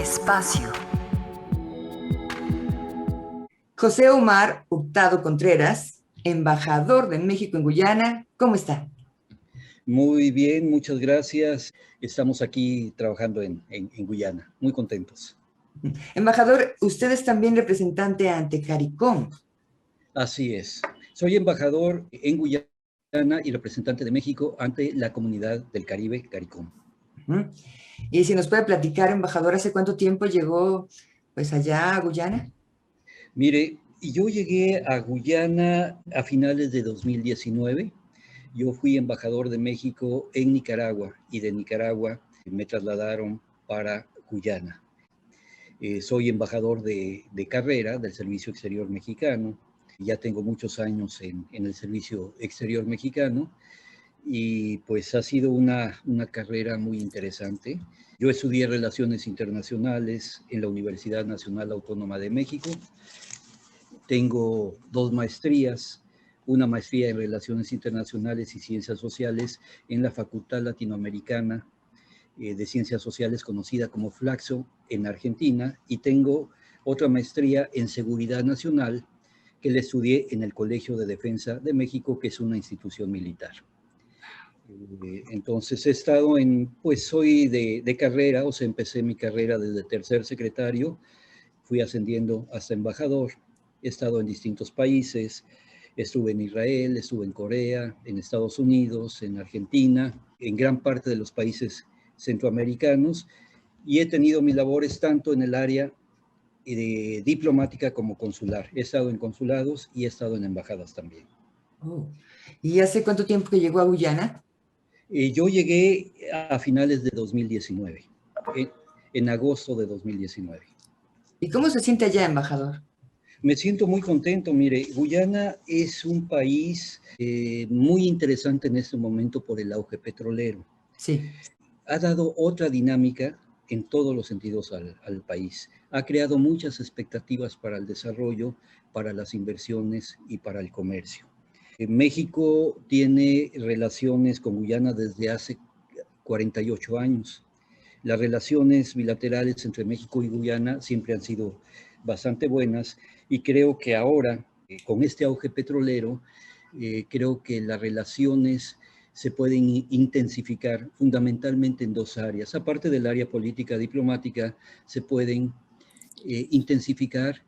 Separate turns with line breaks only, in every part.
espacio.
José Omar Hurtado Contreras, embajador de México en Guyana, ¿cómo está?
Muy bien, muchas gracias. Estamos aquí trabajando en Guyana, muy contentos.
Embajador, usted es también representante ante CARICOM.
Así es. Soy embajador en Guyana y representante de México ante la Comunidad del Caribe, CARICOM.
Y si nos puede platicar, embajador, ¿hace cuánto tiempo llegó pues allá a Guyana?
Mire, yo llegué a Guyana a finales de 2019. Yo fui embajador de México en Nicaragua y de Nicaragua me trasladaron para Guyana. Soy embajador de carrera del Servicio Exterior Mexicano. Ya tengo muchos años en el Servicio Exterior Mexicano y pues ha sido una carrera muy interesante. Yo estudié Relaciones Internacionales en la Universidad Nacional Autónoma de México. Tengo 2 maestrías, una maestría en Relaciones Internacionales y Ciencias Sociales en la Facultad Latinoamericana de Ciencias Sociales conocida como Flaxo en Argentina, y tengo otra maestría en Seguridad Nacional que la estudié en el Colegio de Defensa de México, que es una institución militar. Entonces he estado pues soy de carrera, o sea, empecé mi carrera desde tercer secretario, fui ascendiendo hasta embajador, he estado en distintos países, estuve en Israel, estuve en Corea, en Estados Unidos, en Argentina, en gran parte de los países centroamericanos, y he tenido mis labores tanto en el área diplomática como consular. He estado en consulados y he estado en embajadas también.
Oh. ¿Y hace cuánto tiempo que llegó a Guyana?
Yo llegué a finales de 2019, en agosto de 2019.
¿Y cómo se siente allá, embajador?
Me siento muy contento. Mire, Guyana es un país muy interesante en este momento por el auge petrolero.
Sí.
Ha dado otra dinámica en todos los sentidos al país. Ha creado muchas expectativas para el desarrollo, para las inversiones y para el comercio. México tiene relaciones con Guyana desde hace 48 años. Las relaciones bilaterales entre México y Guyana siempre han sido bastante buenas, y creo que ahora, con este auge petrolero, creo que las relaciones se pueden intensificar fundamentalmente en 2 áreas. Aparte del área política diplomática, se pueden intensificar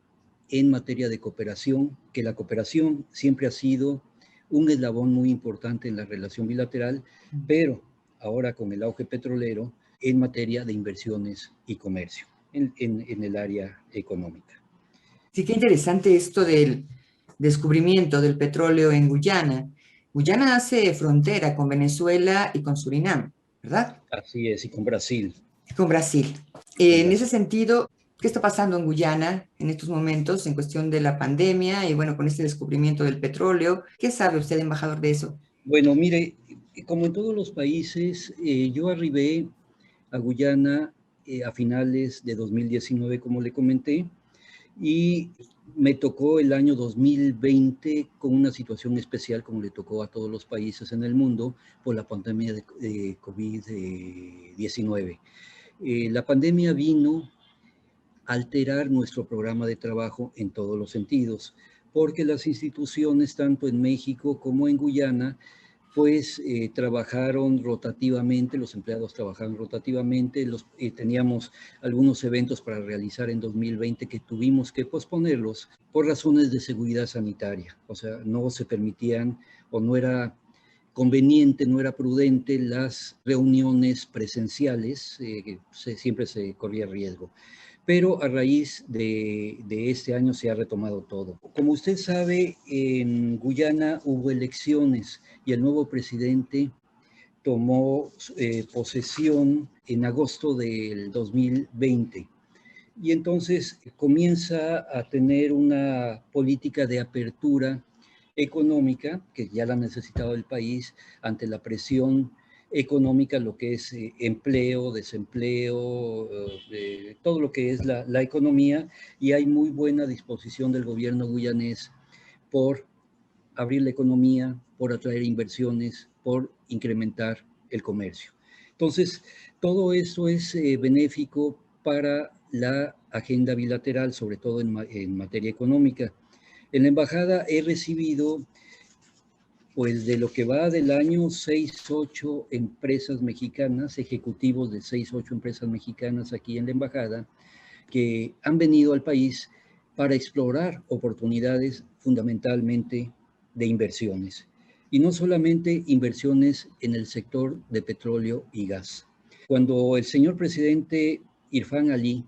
en materia de cooperación, que la cooperación siempre ha sido un eslabón muy importante en la relación bilateral, pero ahora con el auge petrolero, en materia de inversiones y comercio, en el área económica.
Sí, qué interesante esto del descubrimiento del petróleo en Guyana. Guyana hace frontera con Venezuela y con Surinam, ¿verdad?
Así es, y con Brasil.
Con Brasil.
Con
En ese
Brasil.
sentido, ¿qué está pasando en Guyana en estos momentos en cuestión de la pandemia y bueno, con este descubrimiento del petróleo? ¿Qué sabe usted, embajador, de eso?
Bueno, mire, como en todos los países, yo arribé a Guyana a finales de 2019, como le comenté, y me tocó el año 2020 con una situación especial, como le tocó a todos los países en el mundo, por la pandemia de COVID-19. La pandemia vino a alterar nuestro programa de trabajo en todos los sentidos, porque las instituciones, tanto en México como en Guyana, pues trabajaron rotativamente, los empleados trabajaron rotativamente, teníamos algunos eventos para realizar en 2020 que tuvimos que posponerlos por razones de seguridad sanitaria, o sea, no se permitían o no era conveniente, no era prudente las reuniones presenciales, siempre se corría riesgo. Pero a raíz de este año se ha retomado todo. Como usted sabe, en Guyana hubo elecciones y el nuevo presidente tomó posesión en agosto del 2020. Y entonces comienza a tener una política de apertura económica, que ya la necesitaba el país, ante la presión económica, lo que es empleo, desempleo, todo lo que es la economía, y hay muy buena disposición del gobierno guyanés por abrir la economía, por atraer inversiones, por incrementar el comercio. Entonces, todo eso es benéfico para la agenda bilateral, sobre todo en materia económica. En la embajada he recibido, pues de lo que va del año, 6, 8 empresas mexicanas, ejecutivos de 6, 8 empresas mexicanas aquí en la embajada, que han venido al país para explorar oportunidades fundamentalmente de inversiones. Y no solamente inversiones en el sector de petróleo y gas. Cuando el señor presidente Irfan Ali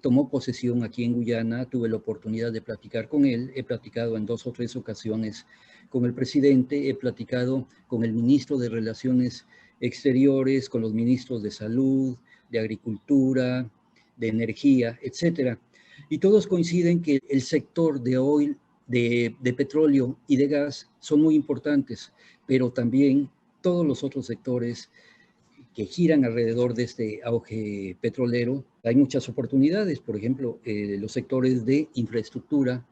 tomó posesión aquí en Guyana, tuve la oportunidad de platicar con él, he platicado en 2 o 3 ocasiones con el presidente, he platicado con el ministro de Relaciones Exteriores, con los ministros de Salud, de Agricultura, de Energía, etcétera. Y todos coinciden que el sector de oil, de petróleo y de gas son muy importantes, pero también todos los otros sectores que giran alrededor de este auge petrolero. Hay muchas oportunidades, por ejemplo, los sectores de infraestructura,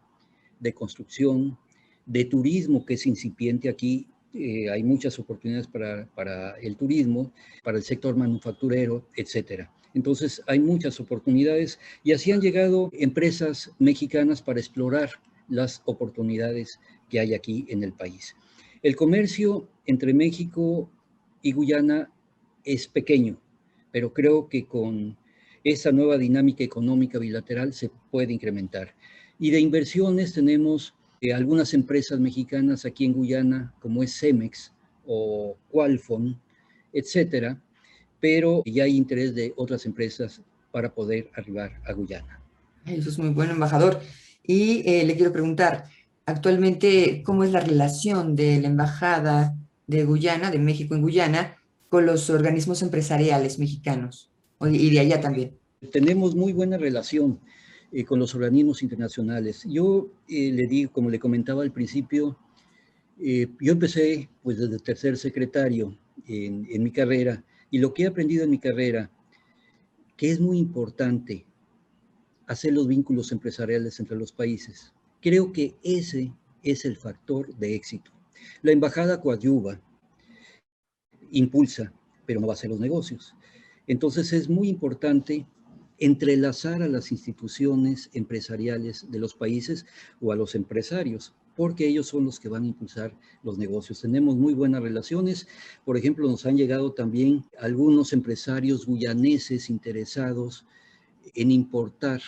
de construcción, de turismo, que es incipiente aquí. Hay muchas oportunidades para el turismo, para el sector manufacturero, etcétera. Entonces, hay muchas oportunidades y así han llegado empresas mexicanas para explorar las oportunidades que hay aquí en el país. El comercio entre México y Guyana es pequeño, pero creo que con esa nueva dinámica económica bilateral se puede incrementar. Y de inversiones tenemos algunas empresas mexicanas aquí en Guyana, como es Cemex o Qualfon, etcétera, pero ya hay interés de otras empresas para poder arribar a Guyana.
Eso es muy bueno, embajador. Y le quiero preguntar, actualmente, ¿cómo es la relación de la Embajada de Guyana, de México en Guyana, con los organismos empresariales mexicanos y de allá también?
Tenemos muy buena relación con los organismos internacionales. Yo le digo, como le comentaba al principio, yo empecé pues desde tercer secretario en mi carrera, y lo que he aprendido en mi carrera, que es muy importante hacer los vínculos empresariales entre los países. Creo que ese es el factor de éxito. La embajada coadyuva, impulsa, pero no va a hacer los negocios. Entonces es muy importante entrelazar a las instituciones empresariales de los países o a los empresarios, porque ellos son los que van a impulsar los negocios. Tenemos muy buenas relaciones. Por ejemplo, nos han llegado también algunos empresarios guyaneses interesados en importar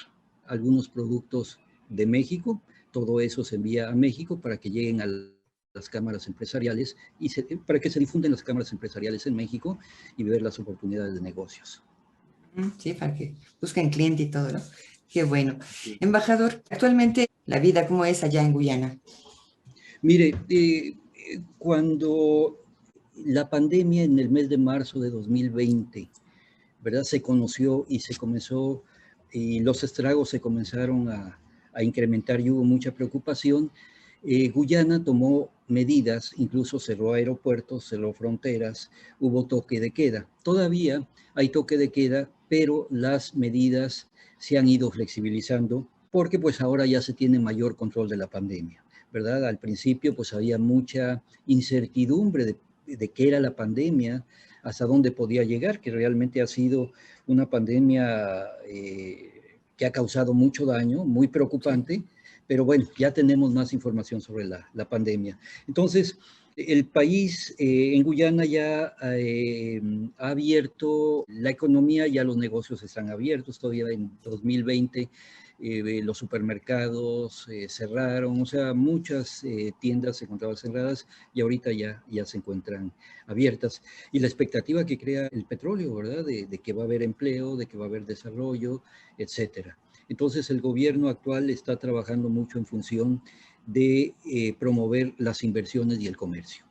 algunos productos de México. Todo eso se envía a México para que lleguen a las cámaras empresariales y para que se difunden las cámaras empresariales en México y ver las oportunidades de negocios.
Sí, para que busquen cliente y todo, ¿no? Qué bueno. Embajador, actualmente la vida, ¿cómo es allá en Guyana?
Mire, cuando la pandemia en el mes de marzo de 2020, ¿verdad? Se conoció y se comenzó, y los estragos se comenzaron a incrementar y hubo mucha preocupación. Guyana tomó medidas, incluso cerró aeropuertos, cerró fronteras, hubo toque de queda. Todavía hay toque de queda, pero las medidas se han ido flexibilizando porque pues ahora ya se tiene mayor control de la pandemia, ¿verdad? Al principio pues había mucha incertidumbre de qué era la pandemia, hasta dónde podía llegar, que realmente ha sido una pandemia que ha causado mucho daño, muy preocupante, pero bueno, ya tenemos más información sobre la pandemia. Entonces, el país en Guyana ya ha abierto la economía, ya los negocios están abiertos, todavía en 2020 los supermercados cerraron, o sea, muchas tiendas se encontraban cerradas y ahorita ya se encuentran abiertas. Y la expectativa que crea el petróleo, ¿verdad? De que va a haber empleo, de que va a haber desarrollo, etcétera. Entonces el gobierno actual está trabajando mucho en función de promover las inversiones y el comercio.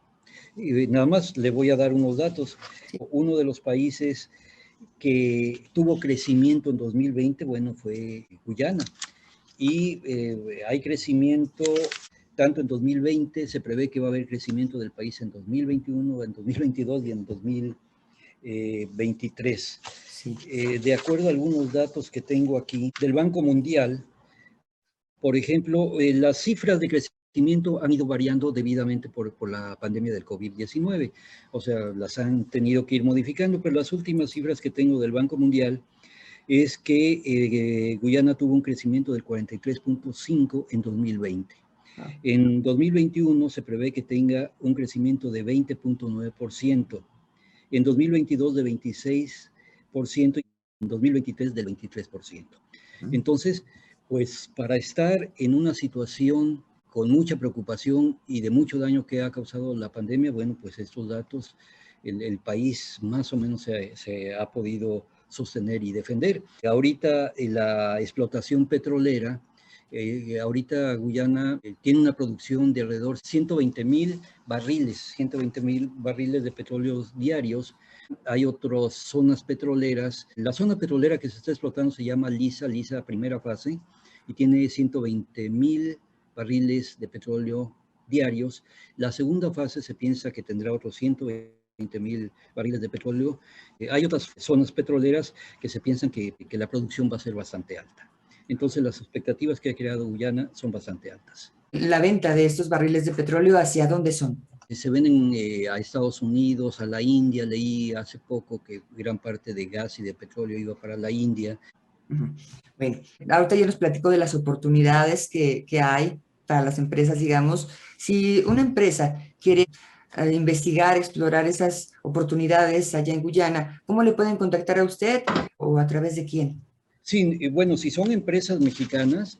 Y nada más le voy a dar unos datos. Uno de los países que tuvo crecimiento en 2020, bueno, fue Guyana. Y hay crecimiento tanto en 2020, se prevé que va a haber crecimiento del país en 2021, en 2022 y en 2023.
Sí.
De acuerdo a algunos datos que tengo aquí del Banco Mundial, por ejemplo, las cifras de crecimiento han ido variando debidamente por la pandemia del COVID-19. O sea, las han tenido que ir modificando, pero las últimas cifras que tengo del Banco Mundial es que Guyana tuvo un crecimiento del 43.5 en 2020.
Ah,
En 2021 se prevé que tenga un crecimiento de 20.9%, en 2022 de 26% y en 2023 del 23%.
mm.
Entonces, pues para estar en una situación con mucha preocupación y de mucho daño que ha causado la pandemia, bueno, pues estos datos, el país más o menos se ha podido sostener y defender. Ahorita la explotación petrolera, ahorita Guyana tiene una producción de alrededor de 120,000 barriles de petróleo diarios. Hay otras zonas petroleras. La zona petrolera que se está explotando se llama Lisa primera fase, y tiene 120,000 barriles de petróleo diarios. La segunda fase se piensa que tendrá otros 120,000 barriles de petróleo. Hay otras zonas petroleras que se piensan que la producción va a ser bastante alta. Entonces las expectativas que ha creado Guyana son bastante altas.
La venta de estos barriles de petróleo, ¿hacia dónde son?
Se venden a Estados Unidos, a la India. Leí hace poco que gran parte de gas y de petróleo iba para la India.
Ujú. Bueno, ahorita ya nos platico de las oportunidades que hay para las empresas, digamos. Si una empresa quiere investigar, explorar esas oportunidades allá en Guyana, ¿cómo le pueden contactar a usted o a través de quién?
Sí, bueno, si son empresas mexicanas,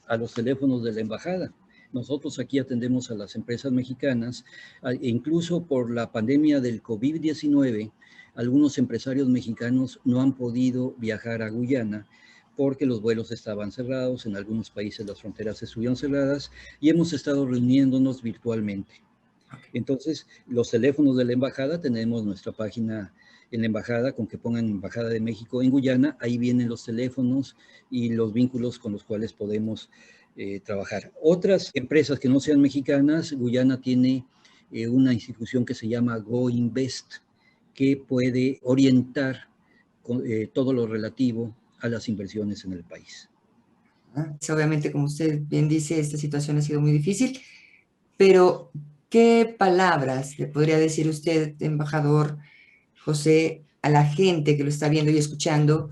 a los teléfonos de la embajada. Nosotros aquí atendemos a las empresas mexicanas, e incluso por la pandemia del COVID-19, algunos empresarios mexicanos no han podido viajar a Guyana porque los vuelos estaban cerrados, en algunos países las fronteras estuvieron cerradas y hemos estado reuniéndonos virtualmente. Entonces, los teléfonos de la embajada, tenemos nuestra página en la embajada, con que pongan Embajada de México en Guyana, ahí vienen los teléfonos y los vínculos con los cuales podemos trabajar. Otras empresas que no sean mexicanas, Guyana tiene una institución que se llama GoInvest, que puede orientar todo lo relativo a las inversiones en el país.
Obviamente, como usted bien dice, esta situación ha sido muy difícil, pero ¿qué palabras le podría decir usted, embajador José, a la gente que lo está viendo y escuchando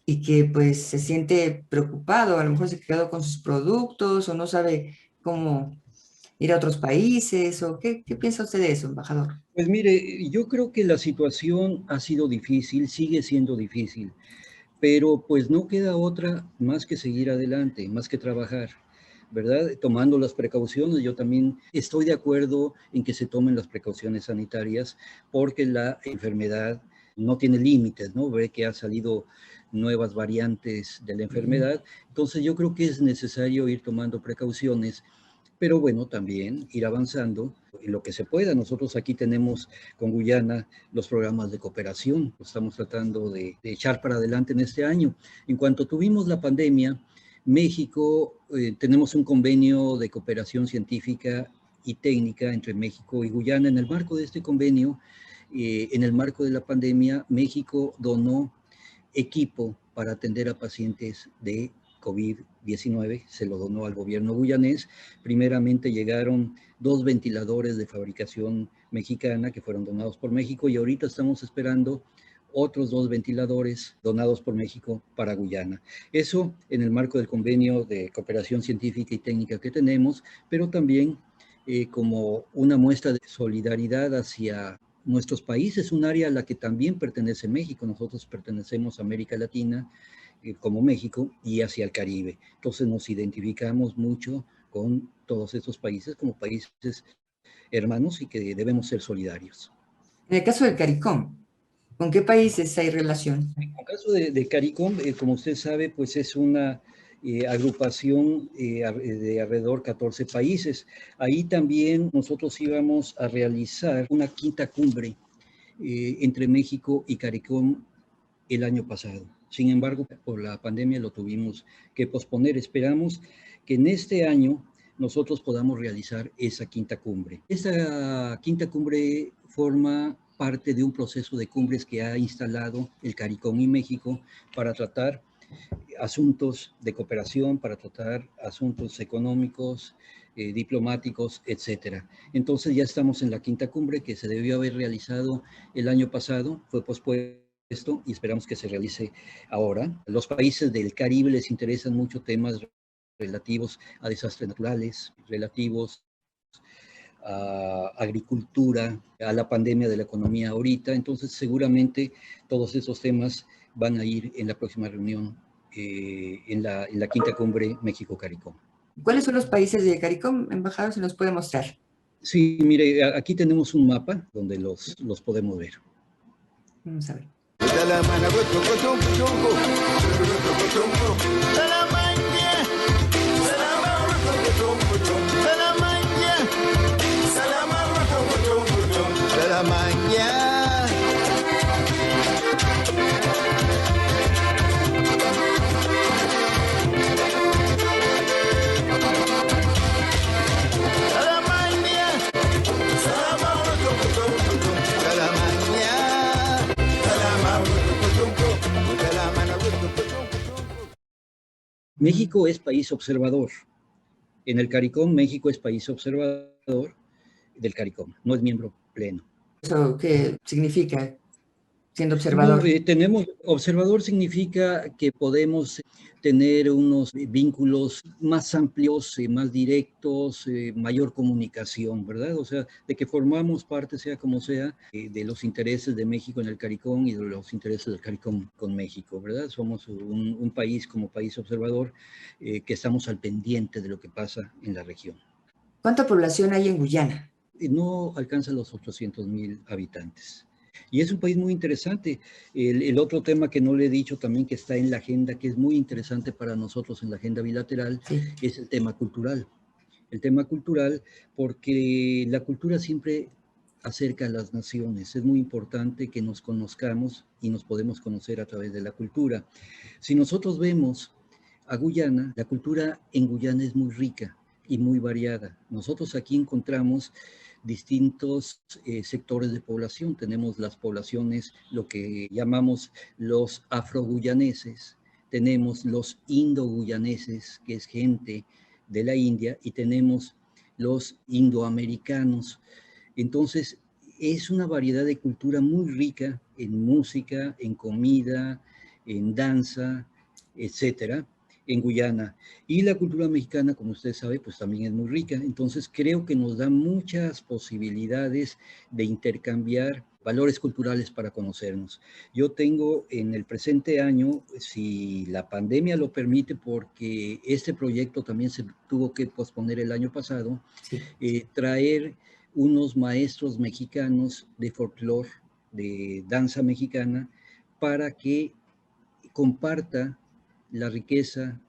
y que pues se siente preocupado, a lo mejor se quedó con sus productos o no sabe cómo ir a otros países o qué piensa usted de eso, embajador?
Pues mire, yo creo que la situación ha sido difícil, sigue siendo difícil, pero pues no queda otra más que seguir adelante, más que trabajar, ¿verdad? Tomando las precauciones. Yo también estoy de acuerdo en que se tomen las precauciones sanitarias porque la enfermedad no tiene límites, ¿no? Ve que ha salido nuevas variantes de la
Ujú.
enfermedad. Entonces yo creo que es necesario ir tomando precauciones, pero bueno, también ir avanzando en lo que se pueda. Nosotros aquí tenemos con Guyana los programas de cooperación, estamos tratando de echar para adelante en este año. En cuanto tuvimos la pandemia, México, tenemos un convenio de cooperación científica y técnica entre México y Guyana. En el marco de este convenio, en el marco de la pandemia, México donó equipo para atender a pacientes de COVID-19, se lo donó al gobierno guyanés. Primeramente llegaron 2 ventiladores de fabricación mexicana que fueron donados por México, y ahorita estamos esperando otros 2 ventiladores donados por México para Guyana. Eso en el marco del convenio de cooperación científica y técnica que tenemos, pero también como una muestra de solidaridad hacia nuestros países, un área a la que también pertenece México. Nosotros pertenecemos a América Latina como México y hacia el Caribe. Entonces nos identificamos mucho con todos estos países como países hermanos y que debemos ser solidarios.
En el caso del CARICOM, ¿con qué países hay relación?
En el caso de CARICOM, como usted sabe, pues es una agrupación de alrededor de 14 países. Ahí también nosotros íbamos a realizar una quinta cumbre entre México y CARICOM el año pasado. Sin embargo, por la pandemia lo tuvimos que posponer. Esperamos que en este año nosotros podamos realizar esa quinta cumbre. Esta quinta cumbre forma parte de un proceso de cumbres que ha instalado el CARICOM y México para tratar asuntos de cooperación, para tratar asuntos económicos, diplomáticos, etcétera. Entonces ya estamos en la quinta cumbre que se debió haber realizado el año pasado, fue pospuesta esto y esperamos que se realice ahora. Los países del Caribe les interesan mucho temas relativos a desastres naturales, relativos a agricultura, a la pandemia de la economía ahorita. Entonces, seguramente todos esos temas van a ir en la próxima reunión en la quinta cumbre México-CARICOM.
¿Cuáles son los países de CARICOM, embajador? ¿Se nos puede mostrar?
Sí, mire, aquí tenemos un mapa donde los podemos ver.
Vamos a ver.
México es país observador. En el CARICOM, México es país observador del CARICOM, no es miembro pleno.
¿Eso qué significa, siendo
No,
observador?
observador significa que podemos tener unos vínculos más amplios, más directos, mayor comunicación, ¿verdad? O sea, de que formamos parte, sea como sea, de los intereses de México en el CARICOM y de los intereses del CARICOM con México, ¿verdad? Somos un país como país observador que estamos al pendiente de lo que pasa en la región.
¿Cuánta población hay en Guyana?
No alcanza los 800,000 habitantes. Y es un país muy interesante. El otro tema que no le he dicho también que está en la agenda, que es muy interesante para nosotros en la agenda bilateral,
Sí.
es el tema cultural. El tema cultural, porque la cultura siempre acerca a las naciones. Es muy importante que nos conozcamos y nos podemos conocer a través de la cultura. Si nosotros vemos a Guyana, la cultura en Guyana es muy rica y muy variada. Nosotros aquí encontramos distintos sectores de población. Tenemos las poblaciones, lo que llamamos los afroguyaneses, tenemos los indoguyaneses, que es gente de la India, y tenemos los indoamericanos. Entonces, es una variedad de cultura muy rica en música, en comida, en danza, etcétera, en Guyana. Y la cultura mexicana, como usted sabe, pues también es muy rica. Entonces creo que nos da muchas posibilidades de intercambiar valores culturales para conocernos. Yo tengo en el presente año, si la pandemia lo permite, porque este proyecto también se tuvo que posponer el año pasado,
Sí.
Traer unos maestros mexicanos de folclore, de danza mexicana, para que comparta la riqueza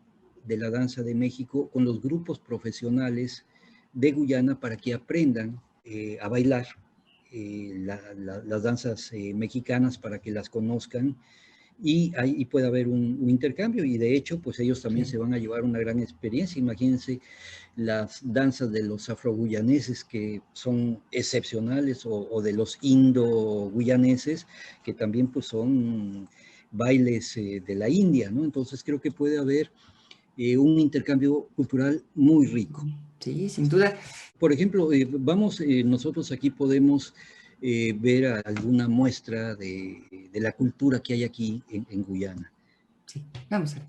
de la danza de México con los grupos profesionales de Guyana para que aprendan a bailar las danzas mexicanas, para que las conozcan y ahí puede haber un intercambio, y de hecho pues ellos también se van a llevar una gran experiencia. Imagínense las danzas de los afroguyaneses, que son excepcionales, o de los indo-guyaneses, que también pues son bailes de la India, ¿no? Entonces creo que puede haber un intercambio cultural muy rico.
Sí, sin duda.
Por ejemplo, nosotros aquí podemos ver alguna muestra de la cultura que hay aquí en Guyana.
Sí, vamos a ver.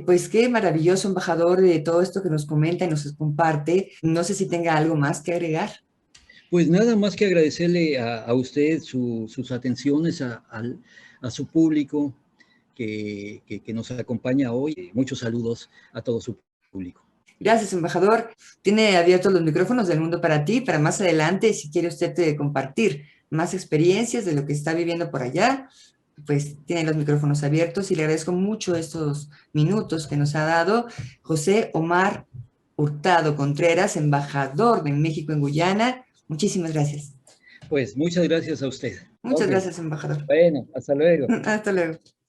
Pues qué maravilloso, embajador, de todo esto que nos comenta y nos comparte. No sé si tenga algo más que agregar.
Pues nada más que agradecerle a usted sus atenciones, a su público que nos acompaña hoy. Muchos saludos a todo su público.
Gracias, embajador. Tiene abiertos los micrófonos del mundo para ti, para más adelante, si quiere usted compartir más experiencias de lo que está viviendo por allá, pues tiene los micrófonos abiertos y le agradezco mucho estos minutos que nos ha dado José Omar Hurtado Contreras, embajador de México en Guyana. Muchísimas gracias.
Pues muchas gracias a usted.
Muchas
Ok,
gracias, embajador.
bueno, hasta luego.
Hasta luego.